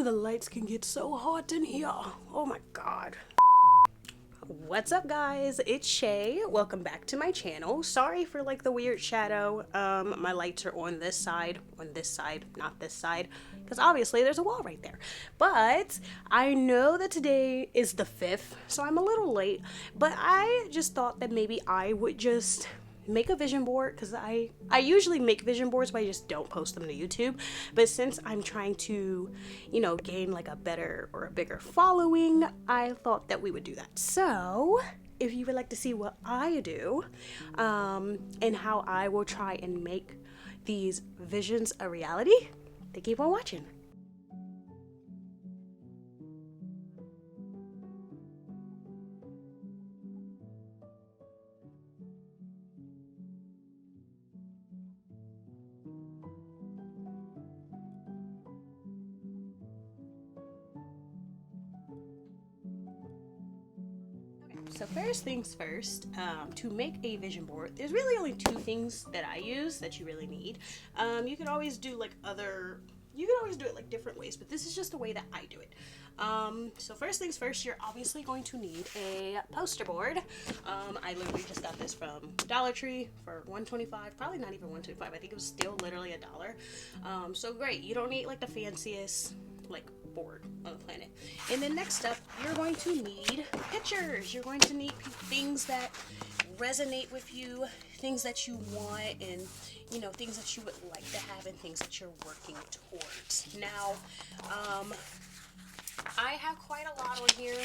the lights can get so hot in here. Oh my god. What's up guys, it's Shay. Welcome back to my channel. Sorry for like the weird shadow. My lights are on this side, not this side, because obviously there's a wall right there. But I know that today is the 5th, so I'm a little late, but I just thought that maybe I would just make a vision board, because I usually make vision boards, but I just don't post them to YouTube. But since I'm trying to, you know, gain like a better or a bigger following, I thought that we would do that. So if you would like to see what I do, and how I will try and make these visions a reality, then keep on watching. So first things first, to make a vision board, there's really only two things that I use that you really need. You can always do like you can always do it like different ways, but this is just the way that I do it. So first things first, you're obviously going to need a poster board. I literally just got this from Dollar Tree for $1.25, probably not even $1.25. I think it was still literally $1. So great. You don't need like the fanciest like board on the planet. And then next up, you're going to need pictures. You're going to need things that resonate with you, things that you want, and you know, things that you would like to have, and things that you're working towards. Now, I have quite a lot on here,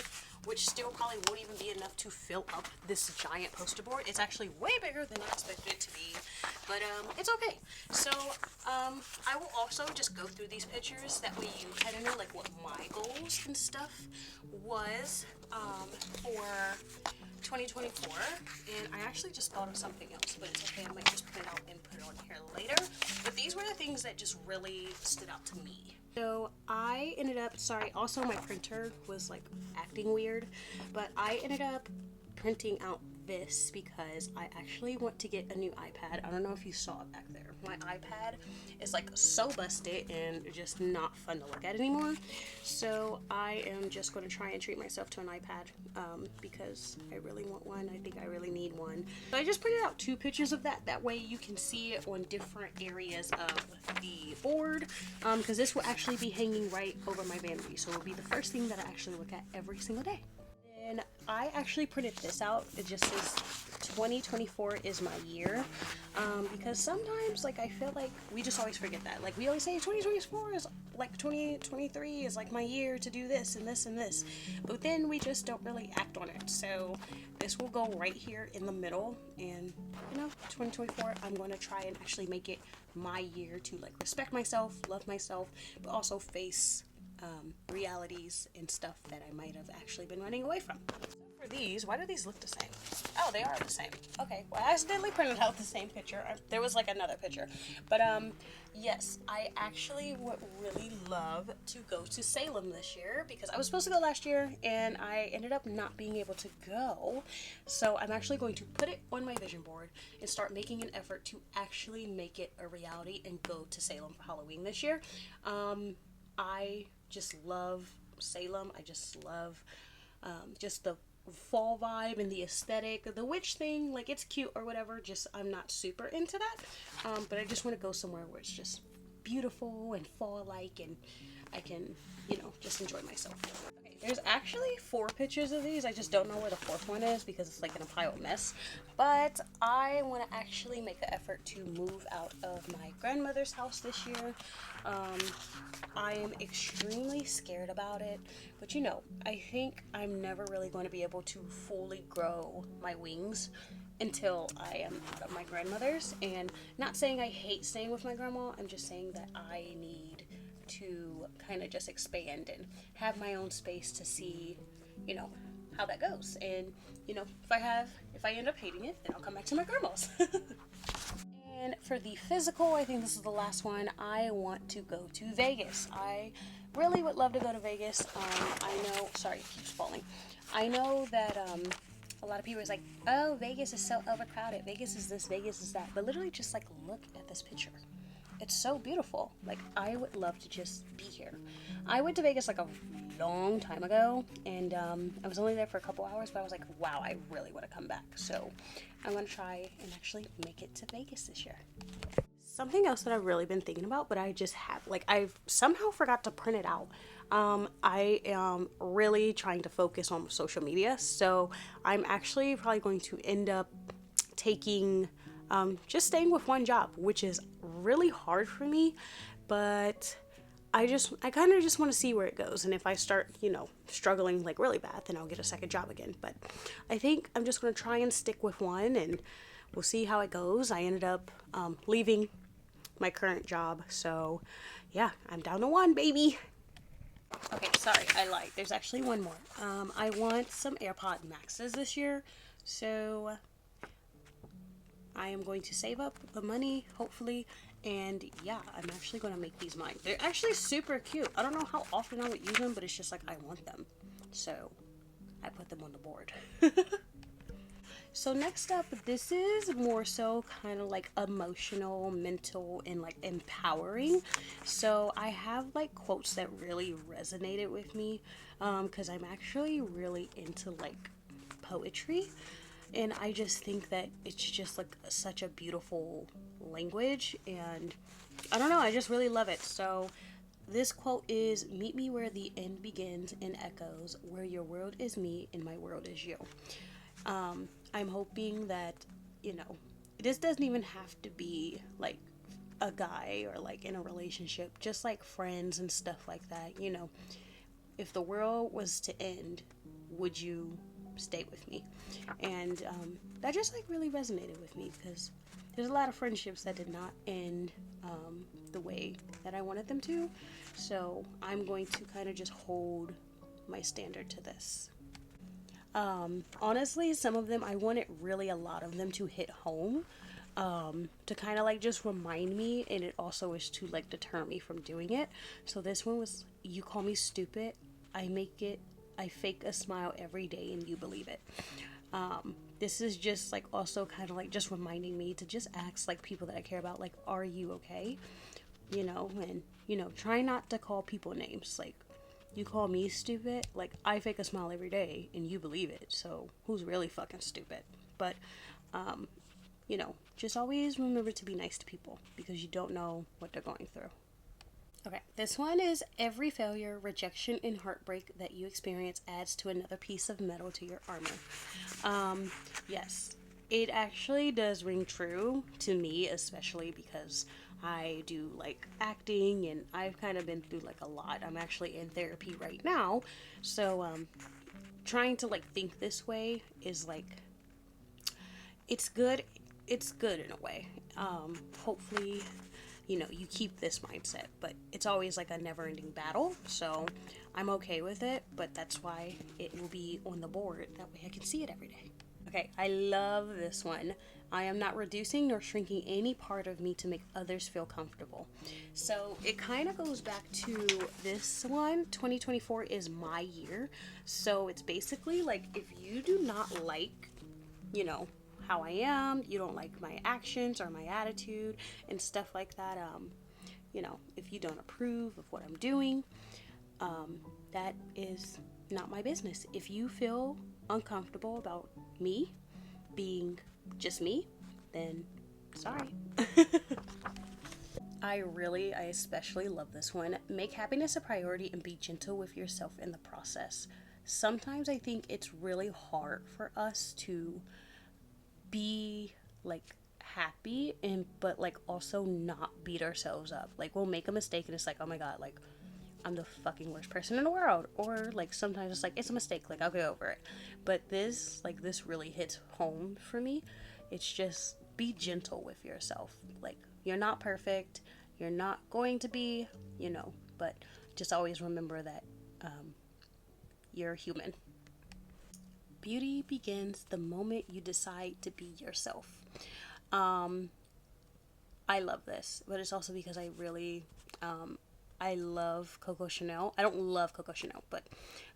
which still probably won't even be enough to fill up this giant poster board. It's actually way bigger than I expected it to be, but it's okay. So I will also just go through these pictures, that way you kind of know like what my goals and stuff was for 2024. And I actually just thought of something else, but it's okay, I might just print it out and put it on here later. But these were the things that just really stood out to me. So I ended up, sorry, also my printer was like acting weird, but I ended up printing out this because I actually want to get a new iPad. I don't know if you saw it back there. My iPad is like so busted and just not fun to look at anymore. So I am just going to try and treat myself to an iPad because I really want one. I think I really need one. So I just printed out two pictures of that. That way you can see it on different areas of the board, because this will actually be hanging right over my vanity. So it'll be the first thing that I actually look at every single day. And I actually printed this out. It just says 2024 is my year, because sometimes like I feel like we just always forget that. Like we always say 2024 is like 2023 is like my year to do this and this and this, but then we just don't really act on it. So this will go right here in the middle, and you know, 2024 I'm going to try and actually make it my year to like respect myself, love myself, but also face realities and stuff that I might have actually been running away from. So for these, why do these look the same? Oh, they are the same. Okay, well I accidentally printed out the same picture. There was like another picture. But yes, I actually would really love to go to Salem this year, because I was supposed to go last year and I ended up not being able to go. So I'm actually going to put it on my vision board and start making an effort to actually make it a reality and go to Salem for Halloween this year. I just love Salem. I just love just the fall vibe and the aesthetic. The witch thing, like it's cute or whatever, just I'm not super into that. But I just want to go somewhere where it's just beautiful and fall-like, and I can, you know, just enjoy myself. Okay, there's actually 4 pictures of these. I just don't know where the 4th one is because it's like in a pile of mess. But I want to actually make an effort to move out of my grandmother's house this year. I am extremely scared about it, but you know, I think I'm never really going to be able to fully grow my wings until I am out of my grandmother's. And not saying I hate staying with my grandma, I'm just saying that I need to kind of just expand and have my own space to see, you know, how that goes. And you know, if I end up hating it, then I'll come back to my grandma's. And for the physical, I think this is the last one. I want to go to Vegas. I really would love to go to Vegas. I know, sorry, it keeps falling. I know that a lot of people is like, oh, Vegas is so overcrowded. Vegas is this, Vegas is that. But literally just like look at this picture. it's so beautiful. Like, I would love to just be here. I went to Vegas like a long time ago, and I was only there for a couple hours, but I was like, wow, I really want to come back. So I'm going to try and actually make it to Vegas this year. Something else that I've really been thinking about, but I just have, like, I've somehow forgot to print it out. I am really trying to focus on social media, so I'm actually probably going to end up taking, just staying with one job, which is really hard for me, but I kind of just want to see where it goes. And if I start, struggling like really bad, then I'll get a second job again. But I think I'm just going to try and stick with one, and we'll see how it goes. I ended up leaving my current job. So yeah, I'm down to one, baby. Okay, sorry, I lied. There's actually one more. I want some AirPod Maxes this year. So I am going to save up the money, hopefully, and yeah, I'm actually going to make these mine. They're actually super cute. I don't know how often I would use them, but it's just like I want them. So I put them on the board. So next up, this is more so kind of like emotional, mental, and like empowering. So I have like quotes that really resonated with me because I'm actually really into like poetry. And I just think that it's just like such a beautiful language, and I don't know, I just really love it. So this quote is, "Meet me where the end begins and echoes, where your world is me and my world is you." I'm hoping that, this doesn't even have to be like a guy or like in a relationship, just like friends and stuff like that. If the world was to end, would you stay with me? And that just like really resonated with me because there's a lot of friendships that did not end the way that I wanted them to. So I'm going to kind of just hold my standard to this. Honestly, some of them, I wanted really a lot of them to hit home, to kind of like just remind me, and it also is to like deter me from doing it. So this one was, "You call me stupid, I fake a smile every day and you believe it." This is just like also kind of like just reminding me to just ask like people that I care about, like, are you okay? And try not to call people names. Like, you call me stupid, like, I fake a smile every day and you believe it. So who's really fucking stupid? But, just always remember to be nice to people because you don't know what they're going through. Okay, this one is, "Every failure, rejection, and heartbreak that you experience adds to another piece of metal to your armor." Yes, it actually does ring true to me, especially because I do like acting and I've kind of been through like a lot. I'm actually in therapy right now, so trying to like think this way is like, it's good. It's good in a way. Hopefully, you keep this mindset, but it's always like a never ending battle. So I'm okay with it, but that's why it will be on the board. That way I can see it every day. Okay, I love this one. "I am not reducing nor shrinking any part of me to make others feel comfortable." So it kind of goes back to this one. 2024 is my year. So it's basically like, if you do not like, how I am, you don't like my actions or my attitude and stuff like that, if you don't approve of what I'm doing, that is not my business. If you feel uncomfortable about me being just me, then sorry. I especially love this one. "Make happiness a priority and be gentle with yourself in the process." Sometimes I think it's really hard for us to be like happy but like also not beat ourselves up. Like, we'll make a mistake and it's like, oh my god, like, I'm the fucking worst person in the world. Or like sometimes it's like, it's a mistake, like, I'll get over it. But this really hits home for me. It's just, be gentle with yourself. Like, you're not perfect, you're not going to be, but just always remember that you're human. "Beauty begins the moment you decide to be yourself." I love this, but it's also because I love Coco Chanel. I don't love Coco Chanel, but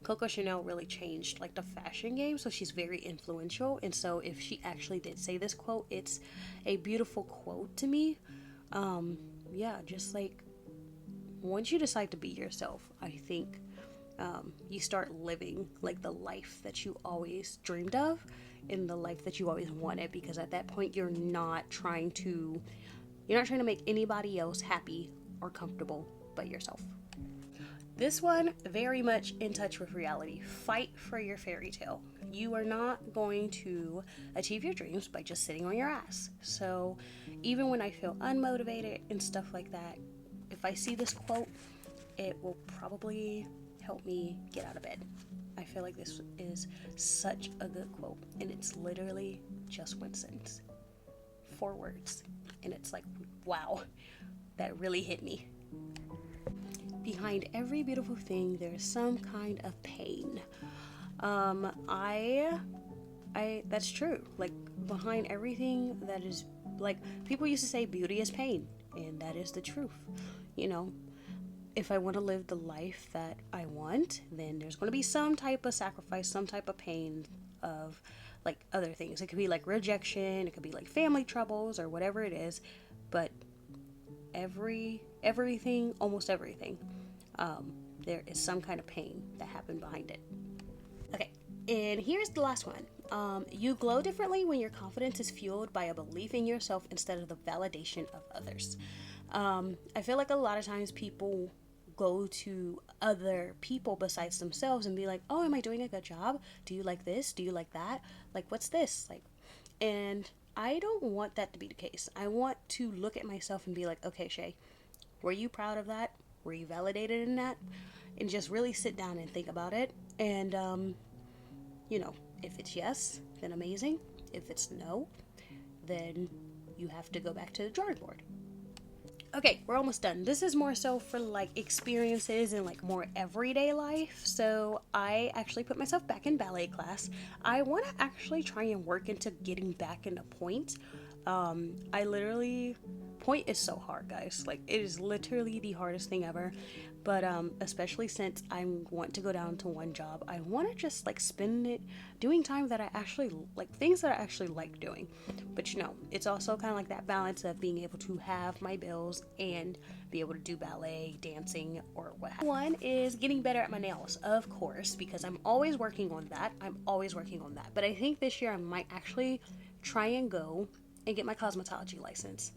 Coco Chanel really changed like the fashion game, so she's very influential. And so if she actually did say this quote, it's a beautiful quote to me. yeah, just like once you decide to be yourself, I think you start living like the life that you always dreamed of and the life that you always wanted, because at that point you're not trying to make anybody else happy or comfortable but yourself. This one, very much in touch with reality. Fight for your fairy tale. You are not going to achieve your dreams by just sitting on your ass. So even when I feel unmotivated and stuff like that, if I see this quote, it will probably help me get out of bed. I feel like this is such a good quote, and it's literally just one sentence, 4 words, and it's like, wow, that really hit me. Behind every beautiful thing, there's some kind of pain. I that's true. Like, behind everything that is, like, people used to say beauty is pain, and that is the truth. You know, if I want to live the life that I want, then there's going to be some type of sacrifice, some type of pain of like other things. It could be like rejection, it could be like family troubles or whatever it is, but everything, almost everything, there is some kind of pain that happened behind it. Okay, and here's the last one. You glow differently when your confidence is fueled by a belief in yourself instead of the validation of others. I feel like a lot of times people go to other people besides themselves and be like, oh, am I doing a good job? Do you like this? Do you like that? Like, what's this? Like, and I don't want that to be the case. I want to look at myself and be like, okay, Shay, were you proud of that? Were you validated in that? And just really sit down and think about it. And, if it's yes, then amazing. If it's no, then you have to go back to the drawing board. Okay, we're almost done. This is more so for like experiences and like more everyday life. So I actually put myself back in ballet class. I want to actually try and work into getting back into pointe. Pointe is so hard, guys. Like, it is literally the hardest thing ever. But especially since I want to go down to one job, I want to just like spend it doing time that I actually like, things that I actually like doing. But it's also kind of like that balance of being able to have my bills and be able to do ballet, dancing, or what have you. One is getting better at my nails, of course, because I'm always working on that. But I think this year I might actually try and go and get my cosmetology license.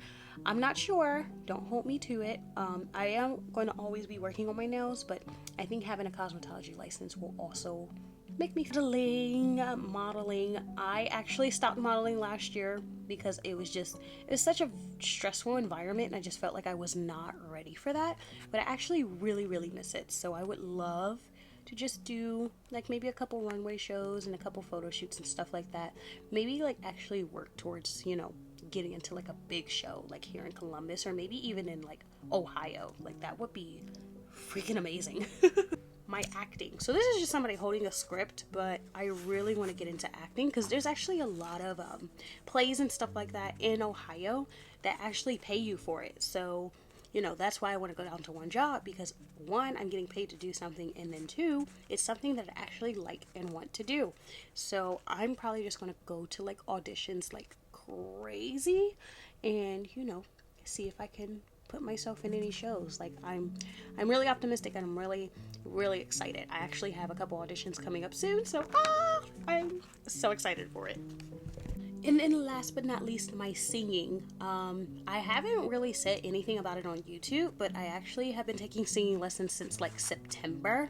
I'm not sure, don't hold me to it. I am going to always be working on my nails, but I think having a cosmetology license will also make me modeling. I actually stopped modeling last year because it was such a stressful environment, and I just felt like I was not ready for that. But I actually really, really miss it. So I would love to just do like maybe a couple runway shows and a couple photo shoots and stuff like that. Maybe like actually work towards, getting into like a big show like here in Columbus, or maybe even in like Ohio. Like, that would be freaking amazing. My acting. So this is just somebody holding a script, but I really want to get into acting because there's actually a lot of plays and stuff like that in Ohio that actually pay you for it. So that's why I want to go down to one job, because one, I'm getting paid to do something, and then two, it's something that I actually like and want to do. So I'm probably just going to go to like auditions like crazy and see if I can put myself in any shows. Like, I'm really optimistic, and I'm really, really excited. I actually have a couple auditions coming up soon, so I'm so excited for it. And then last but not least, my singing. I haven't really said anything about it on YouTube, but I actually have been taking singing lessons since like September.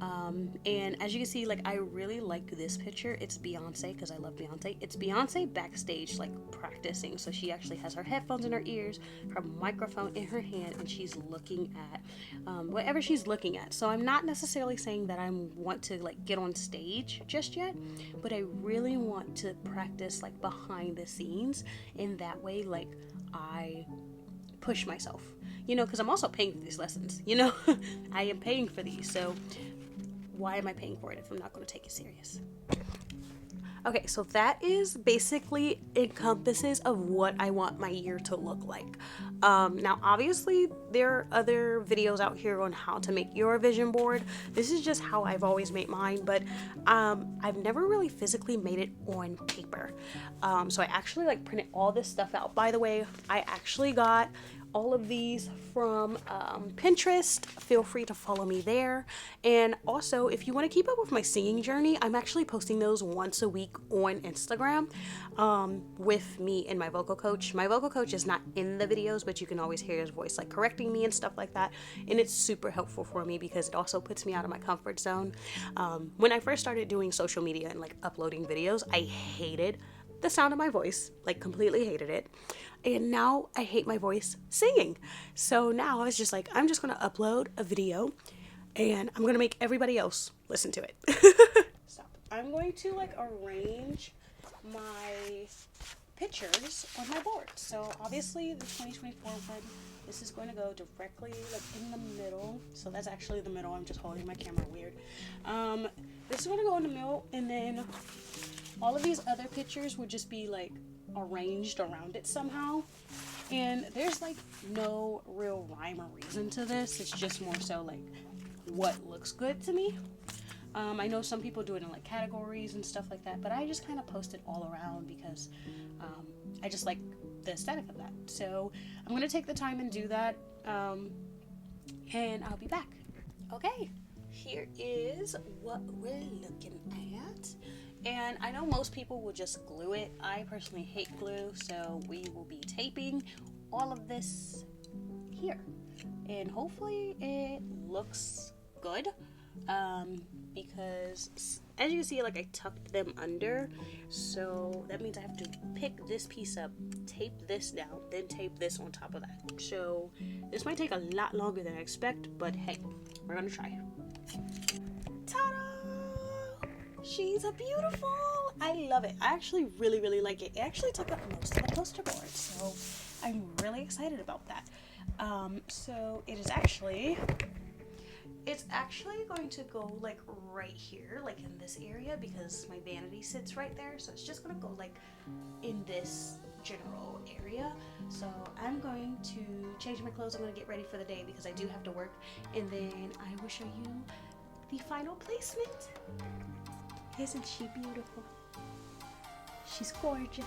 And as you can see, like, I really like this picture. It's Beyonce, because I love Beyonce. It's Beyonce backstage, like, practicing. So she actually has her headphones in her ears, her microphone in her hand, and she's looking at whatever she's looking at. So I'm not necessarily saying that I want to like get on stage just yet, but I really want to practice like behind the scenes, and that way like I push myself, because I'm also paying for these lessons. I am paying for these, so why am I paying for it if I'm not going to take it serious? Okay, so that is basically encompasses of what I want my year to look like. Now, obviously, there are other videos out here on how to make your vision board. This is just how I've always made mine, but I've never really physically made it on paper. So I actually like printed all this stuff out. By the way, I actually got all of these from Pinterest. Feel free to follow me there. And also, if you want to keep up with my singing journey, I'm actually posting those once a week on Instagram with me and my vocal coach. My vocal coach is not in the videos, but you can always hear his voice like correcting me and stuff like that. And it's super helpful for me because it also puts me out of my comfort zone. When I first started doing social media and like uploading videos, I hated the sound of my voice, like completely hated it. And now I hate my voice singing. So now I was just like, I'm just gonna upload a video and I'm gonna make everybody else listen to it. So I'm going to like arrange my pictures on my board. So obviously the 2024 one, this is going to go directly like in the middle. So that's actually the middle. I'm just holding my camera weird. This is going to go in the middle, and then all of these other pictures would just be like arranged around it somehow. And there's like no real rhyme or reason to this. It's just more so like what looks good to me. I know some people do it in like categories and stuff like that, but I just kind of post it all around because I just like the aesthetic of that. So I'm going to take the time and do that, and I'll be back. Okay, here is what we're looking at. And I know most people will just glue it. I personally hate glue, so we will be taping all of this here. And hopefully it looks good. Because as you can see, like I tucked them under, so that means I have to pick this piece up, tape this down, then tape this on top of that. So this might take a lot longer than I expect, but hey, we're gonna try. Ta-da! She's a beautiful. I love it. I actually really like it. It actually took up most of the poster board, so I'm really excited about that. So it is actually. It's actually going to go like right here, like in this area, because my vanity sits right there. So it's just going to go like in this general area. So I'm going to change my clothes. I'm going to get ready for the day because I do have to work. And then I will show you the final placement. Isn't she beautiful? She's gorgeous.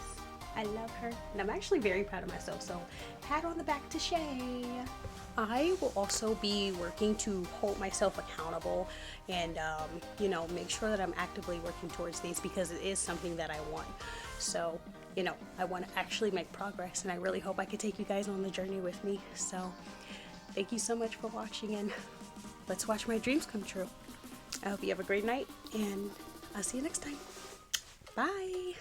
I love her. And I'm actually very proud of myself. So pat on the back to Shay. I will also be working to hold myself accountable and, you know, make sure that I'm actively working towards these because it is something that I want. So, you know, I want to actually make progress, and I really hope I can take you guys on the journey with me. So thank you so much for watching, and let's watch my dreams come true. I hope you have a great night, and I'll see you next time. Bye.